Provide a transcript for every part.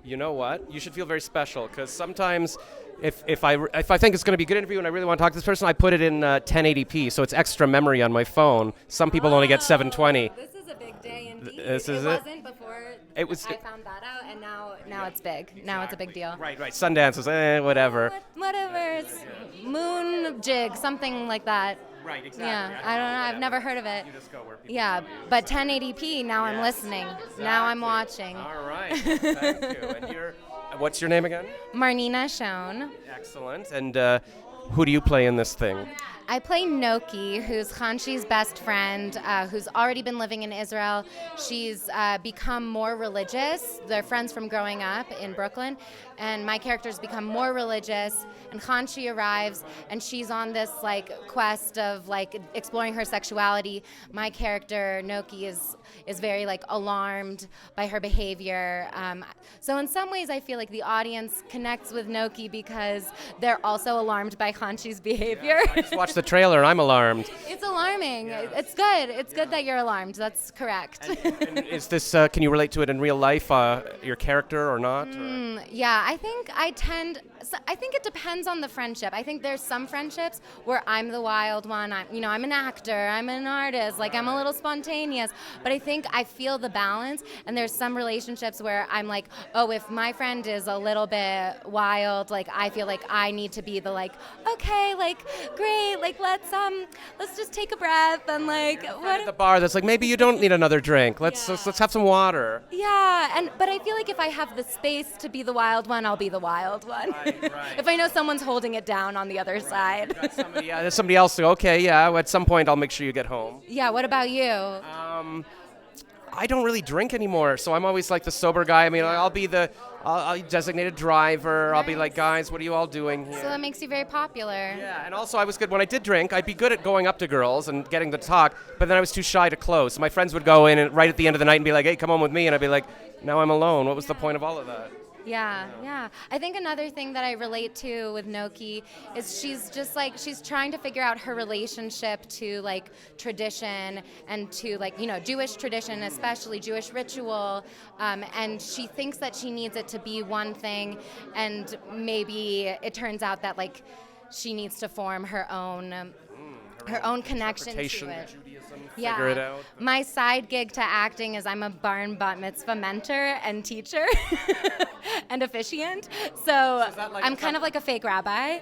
You know what? You should feel very special because sometimes if I think it's going to be a good interview and I really want to talk to this person, I put it in 1080p, so it's extra memory on my phone. Some people only get 720. This is a big day indeed. This is it it? wasn't before It was. I found that out, and now it's big. Now it's a big deal. Right. Sundance was whatever. Whatever. It's moon jig, something like that. Right. Exactly. Yeah, I don't know. I've never heard of it. You just go where people. Yeah, but 1080p. Now I'm listening. Exactly. Now I'm watching. All right. Thank you. And what's your name again? Marnina Schon. Excellent. And who do you play in this thing? I play Noki, who's Chanshi's best friend, who's already been living in Israel. She's become more religious. They're friends from growing up in Brooklyn. And my character's become more religious. And Chanshi arrives, and she's on this quest of exploring her sexuality. My character Noki is very alarmed by her behavior. So in some ways, I feel like the audience connects with Noki because they're also alarmed by Chanshi's behavior. I just watched the trailer, and I'm alarmed. It's alarming. It's good. It's good that you're alarmed. That's correct. And is this? Can you relate to it in real life? Your character or not? Yeah, I think it depends on the friendship. I think there's some friendships where I'm the wild one. I'm an actor. I'm an artist. I'm a little spontaneous. But I think I feel the balance. And there's some relationships where I'm like, oh, if my friend is a little bit wild, I feel like I need to be the okay, great, let's just take a breath and What at the bar that's maybe you don't need another drink. Let's have some water. Yeah, but I feel like if I have the space to be the wild one, I'll be the wild one. Right. If I know someone's holding it down on the other side. There's somebody else. Okay, at some point I'll make sure you get home. Yeah, what about you? I don't really drink anymore, so I'm always the sober guy. I mean, I'll be the designated driver. Nice. I'll be guys, what are you all doing here? So that makes you very popular. Yeah, and also I was good when I did drink. I'd be good at going up to girls and getting to talk, but then I was too shy to close. So my friends would go in and right at the end of the night and be like, hey, come on with me. And I'd be like, now I'm alone. What was the point of all of that? Yeah. I think another thing that I relate to with Noki is she's just she's trying to figure out her relationship to tradition and to Jewish tradition, especially Jewish ritual, and she thinks that she needs it to be one thing, and maybe it turns out that she needs to form her own connection to it. Figure it out. My side gig to acting is I'm a bar and bat mitzvah mentor and teacher and officiant. So I'm kind of like a fake rabbi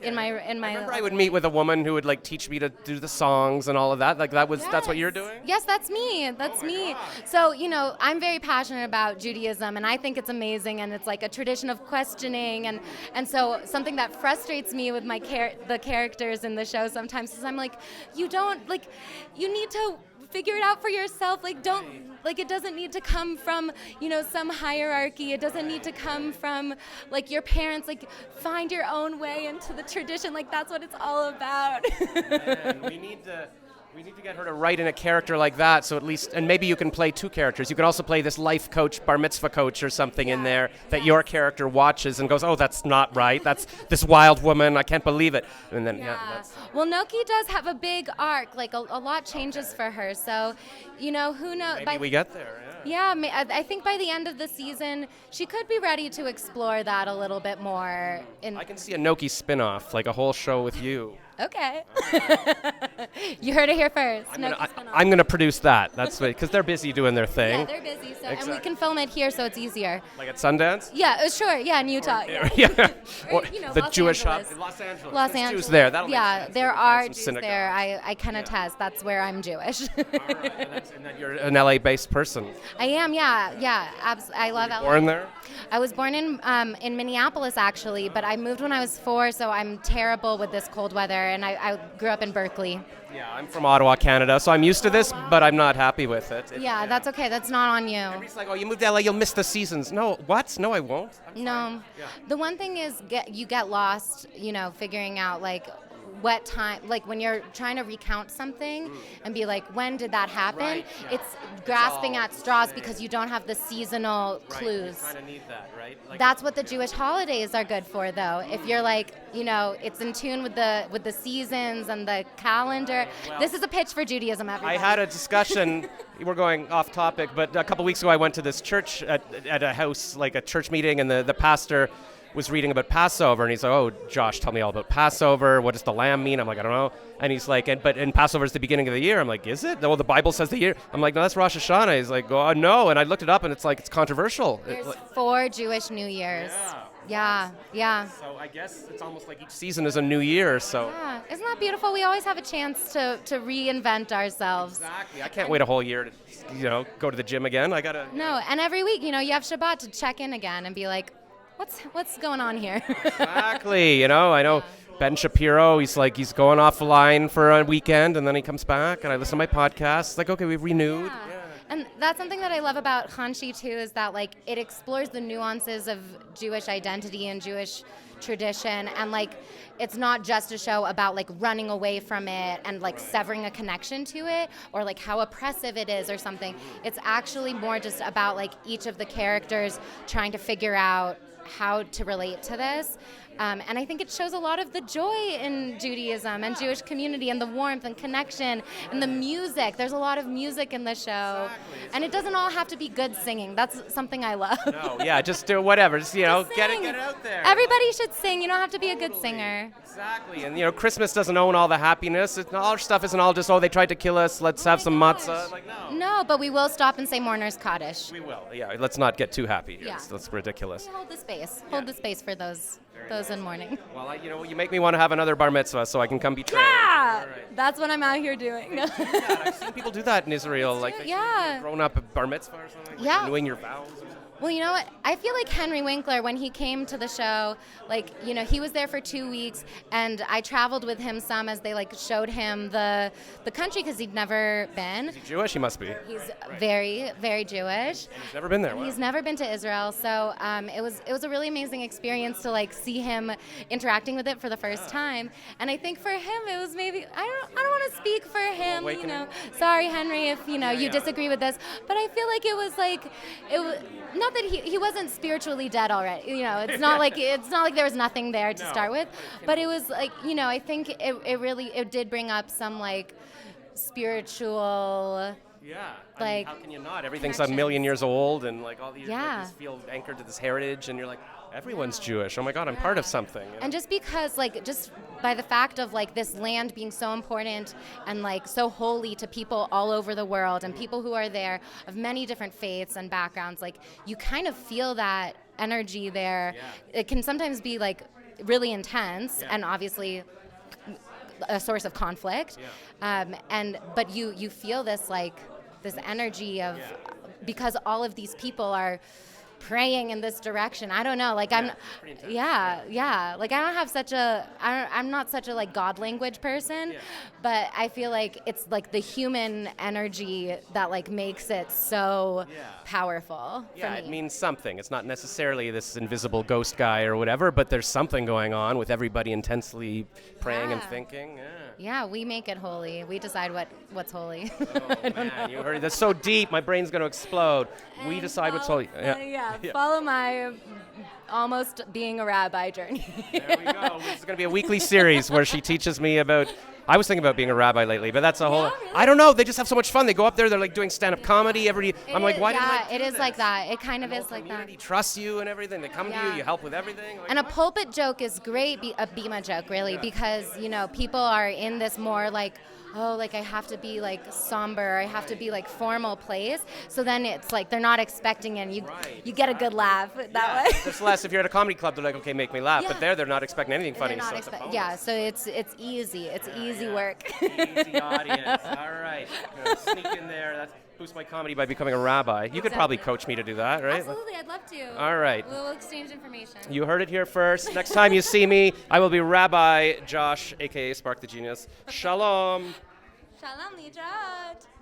in my. I remember I would meet with a woman who would teach me to do the songs and all of that. That's what you're doing? Yes, that's me. That's me. So I'm very passionate about Judaism, and I think it's amazing, and it's a tradition of questioning, and so something that frustrates me with the characters in the show sometimes is I'm you don't you need to figure it out for yourself. It doesn't need to come from some hierarchy. It doesn't need to come from your parents. Find your own way into the tradition. That's what it's all about. Man, we need to get her to write in a character like that, so at least, and maybe you can play two characters. You can also play this life coach, bar mitzvah coach or something in there that your character watches and goes, oh, that's not right. That's this wild woman. I can't believe it. And then, Well, Noki does have a big arc. A lot changes for her. So, who knows? Maybe we get there, Yeah, I think by the end of the season, she could be ready to explore that a little bit more. I can see a Noki spin-off, a whole show with you. Okay. You heard it here first. I'm going to produce that. That's because they're busy doing their thing. Yeah, they're busy. And we can film it here, so it's easier. At Sundance? Yeah, sure. Yeah, in Utah. Or the Los Jewish hub Angeles. in Los Angeles. Los Angeles. Jews there. There are Jews there. I can attest. That's where I'm Jewish. All right. And then you're an LA-based person. I am. Yeah. I love LA. Born there? I was born in Minneapolis, actually, but I moved when I was 4, so I'm terrible with this cold weather, and I grew up in Berkeley. Yeah, I'm from Ottawa, Canada, so I'm used to this, but I'm not happy with it. That's okay. That's not on you. Everybody's oh, you moved to LA, you'll miss the seasons. No, what? No, I won't. No. The one thing is you get lost, figuring out, what time, like when you're trying to recount something and be like, when did that happen? Right, yeah. It's grasping all at straws the because same. you don't have the seasonal Right, clues. you kind of need that, right? Like, That's what the Jewish holidays are good for, though. If you're like, it's in tune with the seasons and the calendar. Well, This is a pitch for Judaism, everybody. I had a discussion. We're going off topic, but a couple weeks ago I went to this church at a house, like a church meeting, and the pastor was reading about Passover, and he's like, "Oh, Josh, tell me all about Passover. What does the lamb mean?" I'm like, "I don't know." And he's like, "But Passover is the beginning of the year." I'm like, "Is it?" "Well, the Bible says the year." I'm like, "No, that's Rosh Hashanah." He's like, "Oh, no." And I looked it up, and it's like it's controversial. There's 4 Jewish New Years. Yeah. So I guess it's almost like each season is a new year. So Yeah, isn't that beautiful? We always have a chance to reinvent ourselves. exactly, I can't wait a whole year to go to the gym again. I gotta. No, and every week, you have Shabbat to check in again and be like, what's going on here? Exactly. I know Ben Shapiro. He's going offline for a weekend, and then he comes back, and I listen to my podcast. It's like, okay, we've renewed. Yeah. And that's something that I love about Chanshi too, is that it explores the nuances of Jewish identity and Jewish tradition, and it's not just a show about running away from it and severing a connection to it, or how oppressive it is or something. It's actually more just about each of the characters trying to figure out how to relate to this. And I think it shows a lot of the joy in Judaism and Jewish community, and the warmth and connection and the music. There's a lot of music in the show. Exactly. And it doesn't all have to be good singing. That's something I love. No, yeah, just do whatever. Just, Just get sing. it out there. Everybody should sing. You don't have to be a good singer. Exactly. And, Christmas doesn't own all the happiness. All our stuff isn't all just, they tried to kill us, let's have some matzah. No. No, but we will stop and say Mourner's Kaddish. We will. Yeah, let's not get too happy here. Yeah. That's ridiculous. Hold the space. Hold the space for those in mourning. Well, you make me want to have another bar mitzvah so I can come be trained. Yeah! All right. That's what I'm out here doing. Yeah, I've seen people do that in Israel. Yeah. Grown up at bar mitzvah or something. Yeah. Renewing your vows or something. Well, you know what? I feel like Henry Winkler, when he came to the show, he was there for 2 weeks, and I traveled with him some as they showed him the country, because he'd never been. Is he Jewish? He must be. He's very, very Jewish. And he's never been there. Wow. He's never been to Israel, so it was a really amazing experience to see him interacting with it for the first time. And I think for him it was maybe, I don't want to speak for him, Awakening. Sorry, Henry, if you disagree with this, but I feel like it was not that he wasn't spiritually dead already. It's not like there was nothing there to start with, but it was I think it did bring up some spiritual. Yeah. How can you not? Everything's a million years old, and all these you just feel anchored to this heritage, and you're like, everyone's Jewish. Oh my God, I'm part of something. And just because, just by the fact of this land being so important and so holy to people all over the world, and people who are there of many different faiths and backgrounds, you kind of feel that energy there. Yeah. It can sometimes be really intense, and obviously a source of conflict. Yeah. But you feel this this energy of, because all of these people are praying in this direction. I don't know. I don't have I'm not such a God language person, but I feel like it's the human energy that makes it so powerful for me. It means something. It's not necessarily this invisible ghost guy or whatever, but there's something going on with everybody intensely praying and thinking. Yeah, we make it holy. We decide what's holy. Oh, man, you heard that's so deep. My brain's going to explode. We decide what's holy. Follow my almost being a rabbi journey. There we go. This is going to be a weekly series where she teaches me about. I was thinking about being a rabbi lately, but that's a whole. Really? I don't know. They just have so much fun. They go up there. They're doing stand-up comedy every. I'm like, why? It is like that. It kind of is like that. Community trusts you and everything. They come to you. You help with everything. And a pulpit joke is great. A bima joke, really, because people are in this more I have to be somber. I have to be formal place. So then it's they're not expecting it. You get a good laugh that way. There's less if you're at a comedy club. They're like, okay, make me laugh. But they're not expecting anything funny. So it's easy. It's easy work. Easy audience. All right. Sneak in there. That's boost my comedy by becoming a rabbi. You could probably coach me to do that, right? Absolutely, I'd love to. All right. We'll exchange information. You heard it here first. Next time you see me, I will be Rabbi Josh, a.k.a. Spark the Genius. Shalom. Shalom, Nijat.